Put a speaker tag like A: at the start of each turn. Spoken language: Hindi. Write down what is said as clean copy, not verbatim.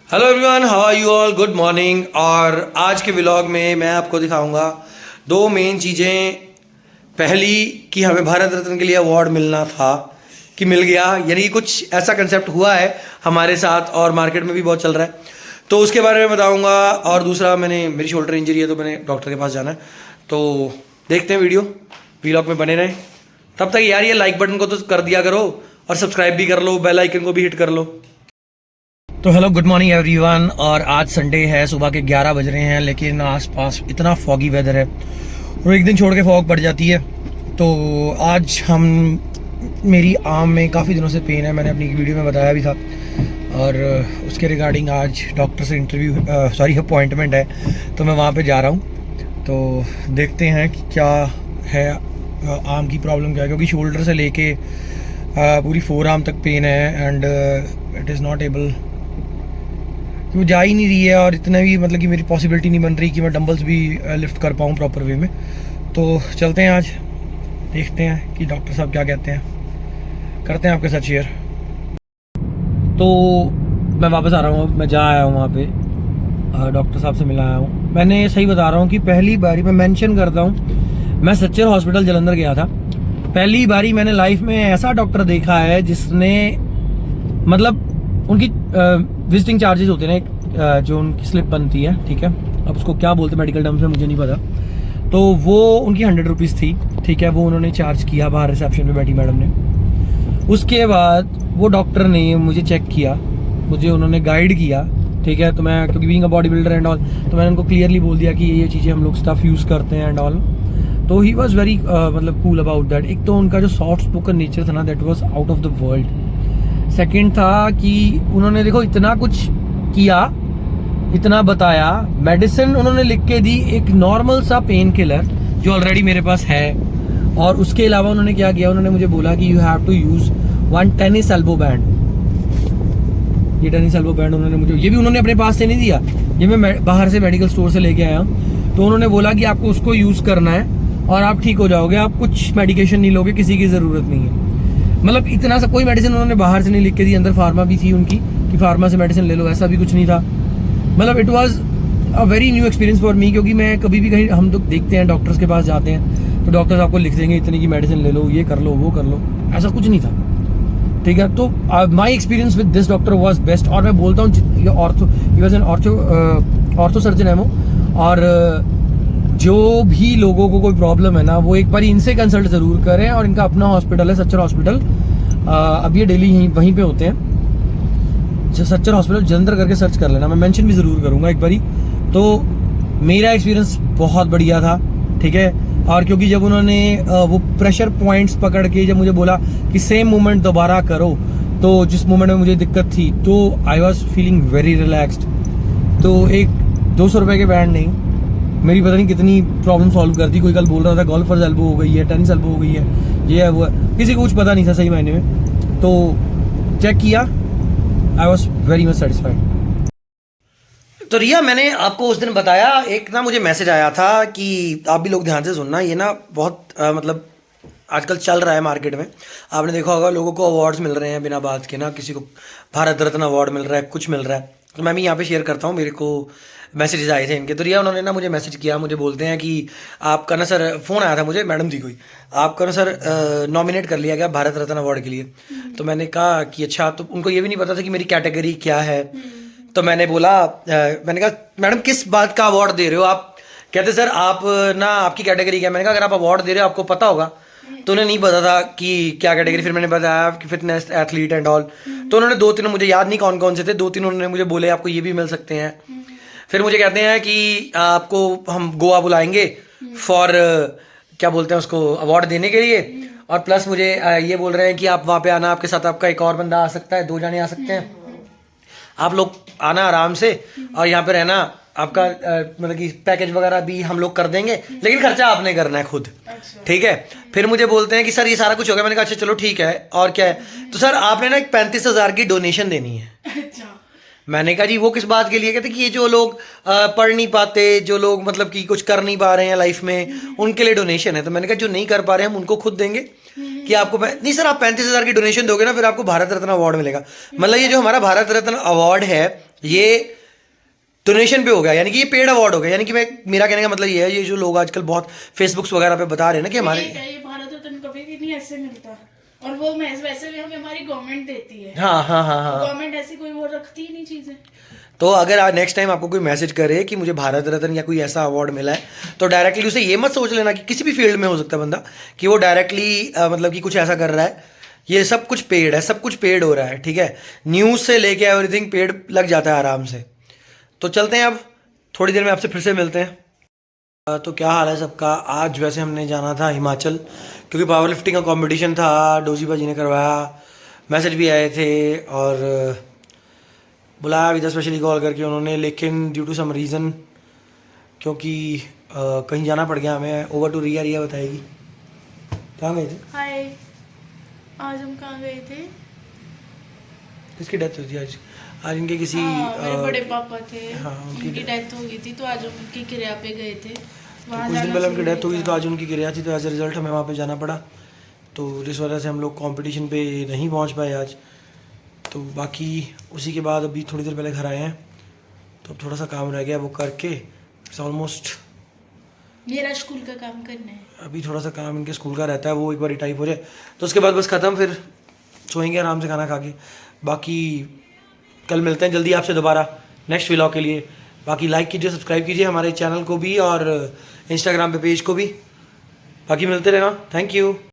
A: Hello everyone, how are you all? Good morning. और आज के व्लॉग में मैं आपको दिखाऊंगा दो मेन चीज़ें। पहली कि हमें भारत रत्न के लिए अवार्ड मिलना था कि मिल गया, यानी कुछ ऐसा कंसेप्ट हुआ है हमारे साथ और मार्केट में भी बहुत चल रहा है, तो उसके बारे में बताऊंगा। और दूसरा, मेरी शोल्डर इंजरी है तो मैंने डॉक्टर के पास जाना है, तो देखते हैं व्लॉग में बने रहें। तब तक यार ये लाइक बटन को तो कर दिया करो और सब्सक्राइब भी कर लो, बेल आइकन को भी हिट कर लो। तो हेलो, गुड मॉर्निंग एवरीवन। और आज संडे है, सुबह के 11 बज रहे हैं, लेकिन आसपास इतना फॉगी वेदर है और एक दिन छोड़ के फॉग पड़ जाती है। तो आज मेरी आर्म में काफ़ी दिनों से पेन है, मैंने अपनी वीडियो में बताया भी था, और उसके रिगार्डिंग आज डॉक्टर से अपॉइंटमेंट है, तो मैं वहाँ पे जा रहा हूँ। तो देखते हैं कि क्या है, आर्म की प्रॉब्लम क्या है, क्योंकि शोल्डर से लेके पूरी फोर आर्म तक पेन है and it is not able, वो जा ही नहीं रही है। और इतना भी मतलब कि मेरी पॉसिबिलिटी नहीं बन रही कि मैं डंबल्स भी लिफ्ट कर पाऊँ प्रॉपर वे में। तो चलते हैं, आज देखते हैं कि डॉक्टर साहब क्या कहते हैं, करते हैं आपके साथ शेयर। तो मैं वापस आ रहा हूँ, मैं जा आया हूँ वहाँ पे, डॉक्टर साहब से मिला आया हूँ। मैंने सही बता रहा हूँ कि पहली बारी मैं मेंशन करता हूँ, मैं सच्चर हॉस्पिटल जलंधर गया था। पहली बारी मैंने लाइफ में ऐसा डॉक्टर देखा है जिसने मतलब उनकी विजिटिंग चार्जेस होते हैं ना, जो उनकी स्लिप बनती है, ठीक है, अब उसको क्या बोलते हैं मेडिकल टर्म्स में मुझे नहीं पता, तो वो उनकी 100 रुपीज़ थी, ठीक है, वो उन्होंने चार्ज किया बाहर रिसेप्शन में बैठी मैडम ने। उसके बाद वो डॉक्टर ने मुझे चेक किया, मुझे उन्होंने गाइड किया, ठीक है। तो मैं, क्योंकि being a body builder and all, तो मैंने उनको क्लियरली बोल दिया कि ये चीज़ें हम लोग स्टफ यूज़ करते हैं एंड ऑल। तो ही वॉज वेरी मतलब कूल अबाउट दैट। एक तो उनका जो सॉफ्ट स्पोकन नेचर था ना, that was out of the world. Second था कि उन्होंने देखो इतना कुछ किया, इतना बताया, मेडिसिन उन्होंने लिख के दी, एक नॉर्मल सा पेन किलर जो ऑलरेडी मेरे पास है, और उसके अलावा उन्होंने क्या किया, उन्होंने मुझे बोला कि you have to use 1 tennis elbow band. ये टेनिस एल्बो बैंड उन्होंने मुझे, ये भी उन्होंने अपने पास से नहीं दिया, ये मैं बाहर से मेडिकल स्टोर से लेके आया हूँ। तो उन्होंने बोला कि आपको उसको यूज करना है और आप ठीक हो जाओगे, आप कुछ मेडिकेशन नहीं लोगे, किसी की जरूरत नहीं है। मतलब इतना सा कोई मेडिसिन उन्होंने बाहर से नहीं लिख के दी, अंदर फार्मा भी थी उनकी कि फार्मा से मेडिसिन ले लो, ऐसा भी कुछ नहीं था। मतलब it was a very new experience for me, क्योंकि मैं कभी भी कहीं, हम लोग देखते हैं डॉक्टर्स के पास जाते हैं तो डॉक्टर्स आपको लिख देंगे इतनी की मेडिसिन ले लो, ये कर लो, वो कर लो, ऐसा कुछ नहीं था, ठीक है। तो my experience with this doctor was best. और मैं बोलता हूँ, he was an ortho surgeon है वो, और जो भी लोगों को कोई प्रॉब्लम है ना, वो एक बार इनसे कंसल्ट जरूर करें। और इनका अपना हॉस्पिटल है, सच्चर हॉस्पिटल, अब ये डेली वहीं पे होते हैं, सच्चर हॉस्पिटल जलंधर करके सर्च कर लेना, मैं मेंशन भी ज़रूर करूँगा एक बारी। तो मेरा एक्सपीरियंस बहुत बढ़िया था, ठीक है। और क्योंकि जब उन्होंने वो प्रेशर पॉइंट्स पकड़ के जब मुझे बोला कि सेम मूवमेंट दोबारा करो, तो जिस मूवमेंट में मुझे दिक्कत थी, तो I was feeling very relaxed. तो एक 200 रुपये के बैंड नहीं, मेरी पता नहीं कितनी प्रॉब्लम सॉल्व कर दी। कोई कल बोल रहा था गोल्फर्स एल्बो हो गई है, टेनिस एल्बो हो गई है, ये है वो है, किसी को कुछ पता नहीं था सही मायने में। तो चेक किया, I was very much satisfied. तो रिया, मैंने आपको उस दिन बताया, एक ना मुझे मैसेज आया था कि आप भी लोग ध्यान से सुनना, ये ना बहुत मतलब आजकल चल रहा है मार्केट में। आपने देखा होगा लोगों को अवार्ड्स मिल रहे हैं बिना बात के ना, किसी को भारत रत्न अवार्ड मिल रहा है, कुछ मिल रहा है। तो मैं भी यहाँ पे शेयर करता हूँ, मेरे को मैसेजेस आए थे इनके। तो रिया, उन्होंने ना मुझे मैसेज किया, मुझे बोलते हैं कि आपका ना सर, फ़ोन आया था मुझे, मैडम थी कोई, आपका ना सर नॉमिनेट कर लिया गया भारत रत्न अवार्ड के लिए। तो मैंने कहा कि अच्छा, तो उनको ये भी नहीं पता था कि मेरी कैटेगरी क्या है। तो मैंने बोला, मैंने कहा मैडम किस बात का अवार्ड दे रहे हो आप? कहते सर आप ना, आपकी कैटेगरी क्या है? मैंने कहा अगर आप अवार्ड दे रहे हो आपको पता होगा। तो उन्हें नहीं पता था कि क्या कैटेगरी। फिर मैंने बताया कि फिटनेस एथलीट एंड ऑल। तो उन्होंने 2-3, मुझे याद नहीं कौन कौन से थे, 2-3 उन्होंने मुझे बोले आपको ये भी मिल सकते हैं। फिर मुझे कहते हैं कि आपको हम गोवा बुलाएंगे फॉर क्या बोलते हैं उसको, अवार्ड देने के लिए। और प्लस मुझे ये बोल रहे हैं कि आप वहाँ पे आना, आपके साथ आपका एक और बंदा आ सकता है, 2 जाने आ सकते हैं, आप लोग आना आराम से और यहाँ पे रहना, आपका मतलब कि पैकेज वगैरह भी हम लोग कर देंगे, लेकिन खर्चा आपने करना है खुद, ठीक है। फिर मुझे बोलते हैं कि सर ये सारा कुछ हो गया। मैंने कहा अच्छा चलो ठीक है, और क्या है? तो सर आपने ना एक 35,000 की डोनेशन देनी है। मैंने कहा जी वो किस बात के लिए? कहते कि ये जो लोग पढ़ नहीं पाते, जो लोग मतलब कि कुछ कर नहीं पा रहे हैं लाइफ में, उनके लिए डोनेशन है। तो मैंने कहा जो नहीं कर पा रहे हैं हम उनको खुद देंगे कि आपको नहीं सर, आप 35,000 की डोनेशन दोगे ना, फिर आपको भारत रत्न अवार्ड मिलेगा। मतलब ये जो हमारा भारत रत्न अवार्ड है, ये डोनेशन पे हो गया, यानी कि ये पेड अवार्ड हो गया। यानी कि मैं, मेरा कहने का मतलब ये है, ये जो लोग आजकल बहुत फेसबुक्स वगैरह पे बता रहे हैं ना कि हमारे,
B: ये भारत रत्न कभी भी नहीं ऐसे मिलता, और वो वैसे भी हमें हमारी गवर्नमेंट देती है।
A: हाँ हाँ हाँ हाँ,
B: गवर्नमेंट ऐसी कोई वो रखती ही नहीं चीजें।
A: तो अगर आज नेक्स्ट टाइम आपको कोई मैसेज करे कि मुझे भारत रत्न या कोई ऐसा अवार्ड मिला है, तो डायरेक्टली उसे ये मत सोच लेना कि किसी भी फील्ड में हो सकता है बंदा, कि वो डायरेक्टली मतलब कि कुछ ऐसा कर रहा है। ये सब कुछ पेड है, सब कुछ पेड हो रहा है, ठीक है। न्यूज़ से लेके एवरीथिंग पेड लग जाता है आराम से। तो चलते हैं, अब थोड़ी देर में आपसे फिर से मिलते हैं। तो क्या हाल है सबका। आज वैसे हमने जाना था हिमाचल, क्योंकि पावर लिफ्टिंग का कंपटीशन था, डोजी भाजी ने करवाया, मैसेज भी आए थे और बुलाया भी था स्पेशली कॉल करके उन्होंने, लेकिन ड्यू टू सम रीज़न, क्योंकि कहीं जाना पड़ गया हमें। ओवर टू रिया, रिया बताएगी कहाँ गए थे।
B: हाय, आज हम कहाँ गए थे?
A: किसकी डेथ हुई थी आज? आज इनके किसी
B: मेरे बड़े पापा थे,
A: हाँ,
B: उनकी डेथ हो गई थी, तो आज हम उनकी क्रिया पे गए थे। वहाँ
A: कुछ दिन
B: जाना
A: पहले उनकी
B: जरूरी
A: डेथ हुई थी, तो
B: था।
A: आज उनकी क्रिया थी, तो एज अ रिजल्ट हमें वहाँ पे जाना पड़ा। तो जिस वजह से हम लोग कंपटीशन पे नहीं पहुँच पाए आज। तो बाकी उसी के बाद अभी थोड़ी देर पहले घर आए हैं, तो अब थोड़ा सा काम रह गया, वो करके इट्स ऑलमोस्ट,
B: मेरा स्कूल का काम करना है।
A: अभी थोड़ा सा काम इनके स्कूल का रहता है, वो एक बार टाइप हो जाए तो उसके बाद बस ख़त्म, फिर सोएंगे आराम से खाना खा के। बाकी कल मिलते हैं जल्दी आपसे दोबारा नेक्स्ट व्लॉग के लिए। बाकी लाइक कीजिए, सब्सक्राइब कीजिए हमारे चैनल को भी और इंस्टाग्राम पे पेज को भी। बाकी मिलते रहना, थैंक यू।